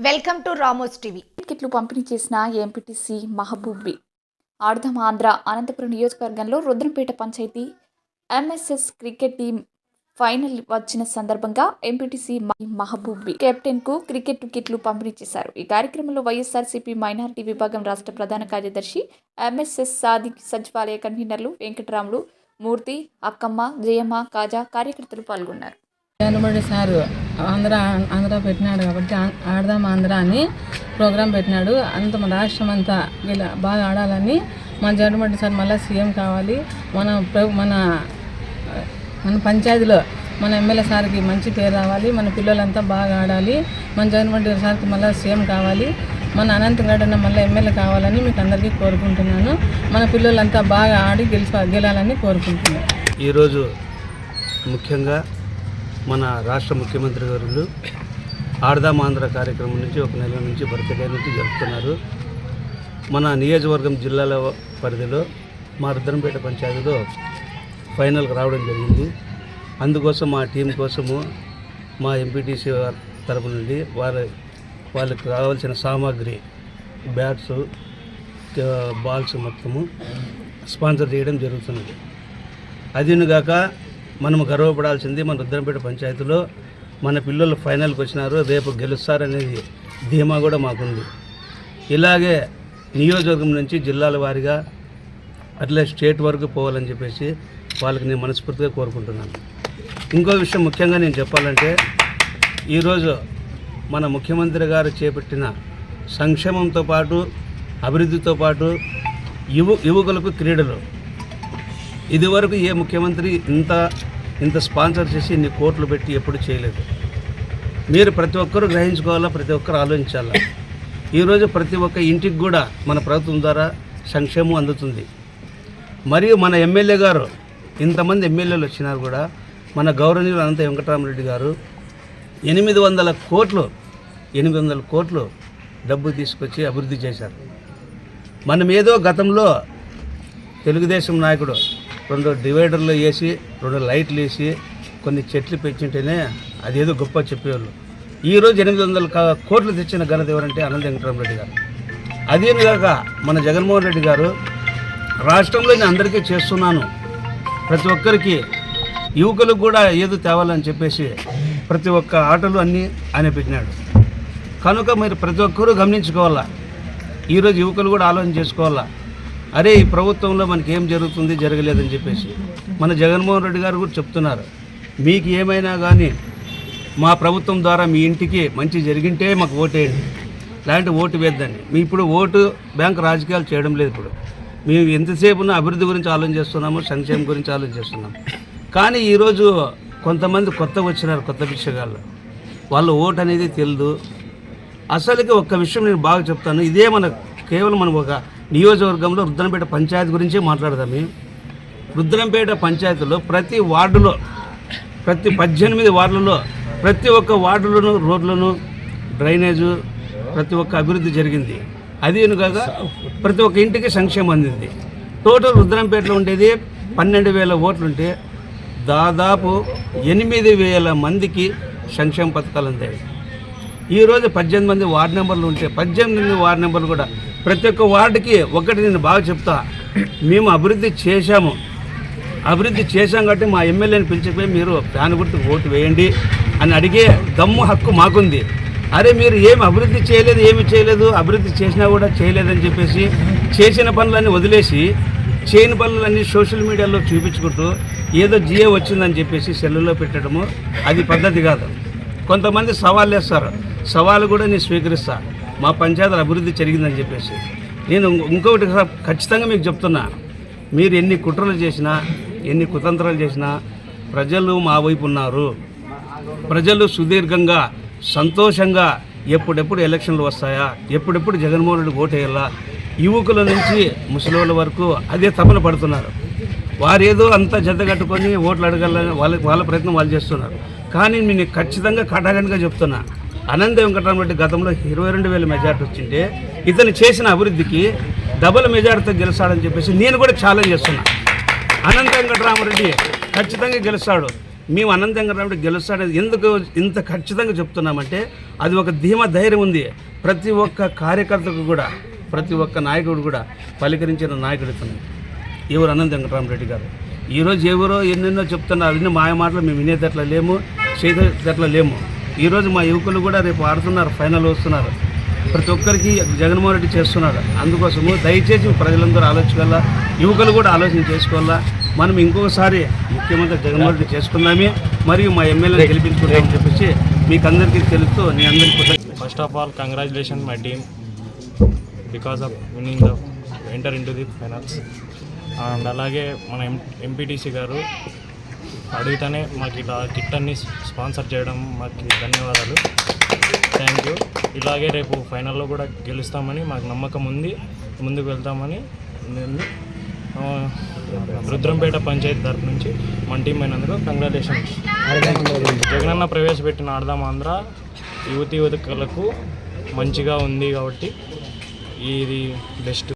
Welcome to Ramos TV. టికెట్లు పంపిణీ చేసిన ఎంపీటీసీ మహబూబి ఆర్ధం ఆంధ్ర అనంతపురం నియోజకవర్గంలో Rudrampeta panchayati MSS cricket team final వచ్చిన సందర్భంగా ఎంపీటీసీ మహబూబి కెప్టెన్ కు క్రికెట్ టికెట్లు పంపిణీ చేశారు. ఈ కార్యక్రమంలో వైఎస్ఆర్సీపీ మైనారిటీ విభాగం రాష్ట్ర ప్రధాన కార్యదర్శి ఎంఎస్ఎస్ సాదిక్, సచివాలయ కన్వీనర్లు వెంకటరాములు, మూర్తి, అక్కమ్మ, జయమ్మ, కాజా కార్యకర్తలు పాల్గొన్నారు. జగన్మోహన్ సార్ ఆంధ్ర పెట్టినాడు కాబట్టి ఆడదాం ఆంధ్ర అని ప్రోగ్రాం పెట్టినాడు. అంత మన రాష్ట్రం అంతా బాగా ఆడాలని మన జగన్మోహన్ సార్ మళ్ళీ సీఎం కావాలి. మన పంచాయతీలో మన ఎమ్మెల్యే సార్కి మంచి పేరు రావాలి. మన పిల్లలంతా బాగా ఆడాలి. మన జగన్మోహన్ సార్కి మళ్ళీ సీఎం కావాలి. మన అనంతగడన మళ్ళీ ఎమ్మెల్యే కావాలని మీకు అందరికీ కోరుకుంటున్నాను. మన పిల్లలంతా బాగా ఆడి గెలాలని కోరుకుంటున్నాను. ఈరోజు ముఖ్యంగా మన రాష్ట్ర ముఖ్యమంత్రి గారు ఆడదాం ఆంధ్ర కార్యక్రమం నుంచి ఒక నెల నుంచి బర్త్డే నుంచి జరుపుతున్నారు. మన నియోజకవర్గం జిల్లాల పరిధిలో మా రుద్రంపేట పంచాయతీలో ఫైనల్కి రావడం జరిగింది. అందుకోసం మా టీం కోసము మా ఎంపీటీసీ తరపు నుండి వాళ్ళకి కావాల్సిన సామాగ్రి, బ్యాట్స్, బాల్స్ మొత్తము స్పాన్సర్ చేయడం జరుగుతున్నది. అదినుగాక మనము గర్వపడాల్సింది మన రుద్రంపేట పంచాయతీలో మన పిల్లలు ఫైనల్కి వచ్చినారు, రేపు గెలుస్తారనేది ధీమా కూడా మాకుంది. ఇలాగే నియోజకవర్గం నుంచి జిల్లాల వారీగా అట్లే స్టేట్ వరకు పోవాలని చెప్పేసి వాళ్ళకి నేను మనస్ఫూర్తిగా కోరుకుంటున్నాను. ఇంకో విషయం ముఖ్యంగా నేను చెప్పాలంటే ఈరోజు మన ముఖ్యమంత్రి గారు చేపట్టిన సంక్షేమంతో పాటు అభివృద్ధితో పాటు యువకులకు క్రీడలు ఇదివరకు ఏ ముఖ్యమంత్రి ఇంత స్పాన్సర్ చేసి ఇన్ని కోట్లు పెట్టి ఎప్పుడు చేయలేదు. మీరు ప్రతి ఒక్కరూ గ్రహించుకోవాలా, ప్రతి ఒక్కరు ఆలోచించాలా. ఈరోజు ప్రతి ఒక్క ఇంటికి కూడా మన ప్రభుత్వం ద్వారా సంక్షేమం అందుతుంది. మరియు మన ఎమ్మెల్యే గారు ఇంతమంది ఎమ్మెల్యేలు వచ్చినారు కూడా మన గౌరవనీయులు అనంత వెంకటరామరెడ్డి గారు 800 కోట్లు డబ్బు తీసుకొచ్చి అభివృద్ధి చేశారు. మనం ఏదో గతంలో తెలుగుదేశం నాయకుడు 2 డివైడర్లు వేసి 2 లైట్లు వేసి కొన్ని చెట్లు పెంచుంటేనే అదేదో గొప్ప చెప్పేవాళ్ళు. ఈరోజు 800 కోట్లు తెచ్చిన ఘనత ఎవరంటే అనంత వెంకటరామరెడ్డి గారు. అదేవిధంగా మన జగన్మోహన్ రెడ్డి గారు రాష్ట్రంలో నేను అందరికీ చేస్తున్నాను, ప్రతి ఒక్కరికి యువకులకు కూడా ఏదో తేవాలని చెప్పేసి ప్రతి ఒక్క ఆటలు అన్నీ ఆయన పెట్టినాడు. కనుక మీరు ప్రతి ఒక్కరూ గమనించుకోవాలా. ఈరోజు యువకులు కూడా ఆలోచన చేసుకోవాలా, అరే ఈ ప్రభుత్వంలో మనకి ఏం జరుగుతుంది, జరగలేదని చెప్పేసి మన జగన్మోహన్ రెడ్డి గారు కూడా చెప్తున్నారు. మీకు ఏమైనా కానీ మా ప్రభుత్వం ద్వారా మీ ఇంటికి మంచి జరిగింటే మాకు ఓటేయండి, లేదంటే ఓటు వేద్దని. మీ ఇప్పుడు ఓటు బ్యాంక్ రాజకీయాలు చేయడం లేదు. ఇప్పుడు మేము ఎంతసేపు అభివృద్ధి గురించి ఆలోచన చేస్తున్నాము, సంక్షేమం గురించి ఆలోచన చేస్తున్నాము. కానీ ఈరోజు కొంతమంది కొత్తగా వచ్చినారు, కొత్త పిచ్చగాళ్ళు, వాళ్ళ ఓటు అనేది తెలియదు. అసలుకి ఒక్క విషయం నేను బాగా చెప్తాను. ఇదే కేవలం మనం ఒక నియోజకవర్గంలో రుద్రంపేట పంచాయతీ గురించే మాట్లాడదాము. రుద్రంపేట పంచాయతీలో ప్రతి వార్డులో, ప్రతి 18 వార్డులలో ప్రతి ఒక్క వార్డులను రోడ్లను, డ్రైనేజు, ప్రతి ఒక్క అభివృద్ధి జరిగింది. అదేనుగా ప్రతి ఒక్క ఇంటికి సంక్షేమం అందింది. టోటల్ రుద్రంపేటలో ఉండేది 12,000 ఓట్లుంటే దాదాపు 8,000 మందికి సంక్షేమ పథకాలు అందాయి. ఈరోజు 18 మంది వార్డు నెంబర్లు ఉంటే 18 వార్డు నెంబర్లు కూడా ప్రతి ఒక్క వార్డుకి ఒకటి నేను బాగా చెప్తా, మేము అభివృద్ధి చేశాం కాబట్టి మా ఎమ్మెల్యేని పిలిచిపోయి మీరు ఫ్యాన్ గుర్తుకు ఓటు వేయండి అని అడిగే దమ్ము హక్కు మాకుంది. అరే మీరు ఏమి అభివృద్ధి చేయలేదు, అభివృద్ధి చేసినా కూడా చేయలేదని చెప్పేసి చేసిన పనులన్నీ వదిలేసి చేయని పనులన్నీ సోషల్ మీడియాలో చూపించుకుంటూ ఏదో జియో వచ్చిందని చెప్పేసి సెల్లులో పెట్టడము అది పద్ధతి కాదు. కొంతమంది సవాళ్ళు వేస్తారు, సవాలు కూడా నేను స్వీకరిస్తా. మా పంచాయతీల అభివృద్ధి జరిగిందని చెప్పేసి నేను ఇంకొకటి ఖచ్చితంగా మీకు చెప్తున్నా, మీరు ఎన్ని కుట్రలు చేసినా, ఎన్ని కుతంత్రాలు చేసినా ప్రజలు మా వైపు ఉన్నారు. ప్రజలు సుదీర్ఘంగా సంతోషంగా ఎప్పుడెప్పుడు ఎలక్షన్లు వస్తాయా, ఎప్పుడెప్పుడు జగన్మోహన్ రెడ్డి ఓటేయాలా, యువకుల నుంచి ముసలివాళ్ళ వరకు అదే తపన పడుతున్నారు. వారు ఏదో అంతా జత కట్టుకొని ఓట్లు అడగాలని వాళ్ళ ప్రయత్నం వాళ్ళు చేస్తున్నారు. కానీ నేను ఖచ్చితంగా కటాగంటిగా చెప్తున్నా, అనంత వెంకటరామరెడ్డి గతంలో 22,000 మెజార్టీ వచ్చింటే ఇతను చేసిన అభివృద్ధికి డబుల్ మెజార్టీతో గెలుస్తాడని చెప్పేసి నేను కూడా ఛాలెంజ్ చేస్తున్నా. అనంత వెంకటరామరెడ్డి ఖచ్చితంగా గెలుస్తాడు. మేము అనంత వెంకటరాముడు గెలుస్తాడని ఎందుకు ఇంత ఖచ్చితంగా చెప్తున్నామంటే అది ఒక ధీమా ధైర్యం ఉంది ప్రతి ఒక్క కార్యకర్తకు కూడా, ప్రతి ఒక్క నాయకుడు కూడా పలికరించిన నాయకుడు ఇతను. ఎవరు అనంత వెంకటరామరెడ్డి గారు. ఈరోజు ఎవరో ఎన్నెన్నో చెప్తున్నారు, అన్ని మాయ మాటలు మేము వినేటట్లా లేము, చేసేటట్లా లేము. ఈరోజు మా యువకులు కూడా రేపు ఆడుతున్నారు, ఫైనల్ వస్తున్నారు. ప్రతి ఒక్కరికి జగన్మోహన్ రెడ్డి చేస్తున్నాడు. అందుకోసము దయచేసి ప్రజలందరూ ఆలోచించాలా, యువకులు కూడా ఆలోచన చేసుకోవాలా. మనం ఇంకొకసారి ముఖ్యమంత్రి జగన్మోహన్ రెడ్డి చేసుకుందామే, మరియు మా ఎమ్మెల్యేని గెలిపించుకుంటామని చెప్పేసి మీకు అందరికీ తెలుస్తూ నేను అందరికీ First of all, congratulations my team because of winning the enter into the finals. And అలాగే మన ఎంపీటీసీ గారు అడిగితేనే మాకు ఇలా కిట్ అన్ని స్పాన్సర్ చేయడం మాకు ధన్యవాదాలు, థ్యాంక్ యూ. ఇలాగే రేపు ఫైనల్లో కూడా గెలుస్తామని మాకు నమ్మకం ఉంది, ముందుకు వెళ్తామని ఉంది. రుద్రంపేట పంచాయతీ తరఫు నుంచి మన టీం అయినందుకు కంగ్రాచులేషన్స్. జగనన్న ప్రవేశపెట్టిన ఆడదాం ఆంధ్ర యువతీ యువకులకు మంచిగా ఉంది కాబట్టి ఇది బెస్ట్.